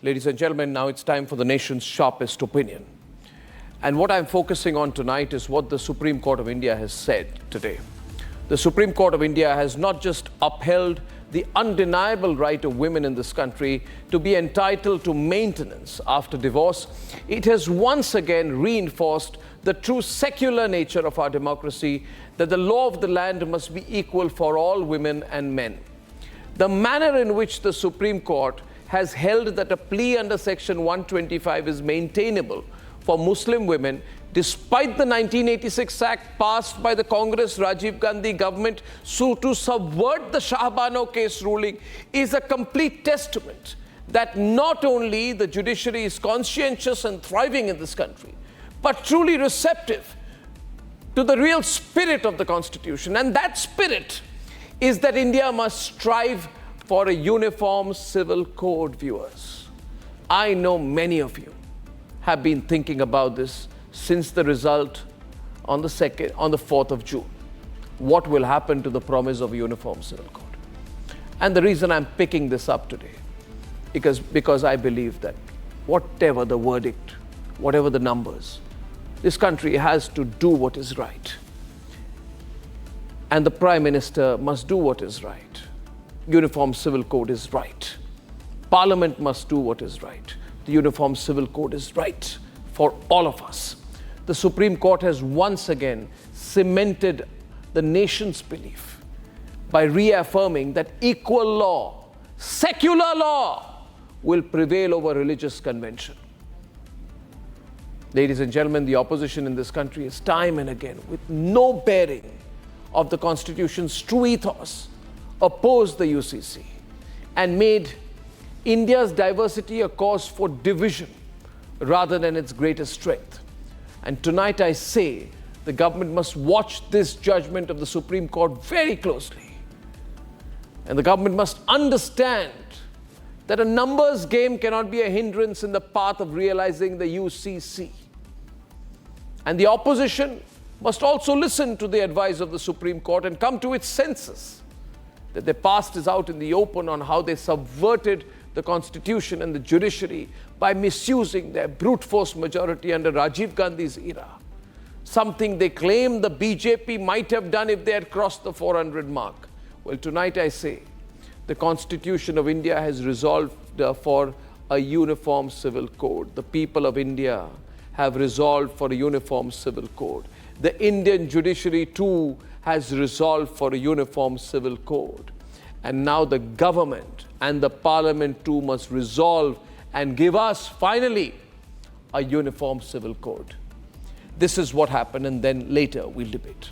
Ladies and gentlemen, now it's time for the nation's sharpest opinion. And what I'm focusing on tonight is what the Supreme Court of India has said today. The Supreme Court of India has not just upheld the undeniable right of women in this country to be entitled to maintenance after divorce, it has once again reinforced the true secular nature of our democracy, that the law of the land must be equal for all women and men. The manner in which the Supreme Court has held that a plea under Section 125 is maintainable for Muslim women, despite the 1986 Act passed by the Congress Rajiv Gandhi government to subvert the Shahbano case ruling, is a complete testament that not only the judiciary is conscientious and thriving in this country, but truly receptive to the real spirit of the Constitution. And that spirit is that India must strive for a uniform civil code, viewers. I know many of you have been thinking about this since the result on the 4th of June. What will happen to the promise of a uniform civil code? And the reason I'm picking this up today, because I believe that whatever the verdict, whatever the numbers, this country has to do what is right. And the Prime Minister must do what is right. Uniform Civil Code is right. Parliament must do what is right. The Uniform Civil Code is right for all of us. The Supreme Court has once again cemented the nation's belief by reaffirming that equal law, secular law, will prevail over religious convention. Ladies and gentlemen, the opposition in this country has time and again, with no bearing of the Constitution's true ethos, opposed the UCC and made India's diversity a cause for division rather than its greatest strength. And tonight I say the government must watch this judgment of the Supreme Court very closely. And the government must understand that a numbers game cannot be a hindrance in the path of realizing the UCC. And the opposition must also listen to the advice of the Supreme Court and come to its senses that their past is out in the open on how they subverted the Constitution and the judiciary by misusing their brute force majority under Rajiv Gandhi's era. Something they claim the BJP might have done if they had crossed the 400 mark. Well, tonight I say the Constitution of India has resolved for a uniform civil code. The people of India have resolved for a uniform civil code. The Indian judiciary too has resolved for a uniform civil code. And now the government and the parliament too must resolve and give us finally a uniform civil code. This is what happened, and then later we'll debate.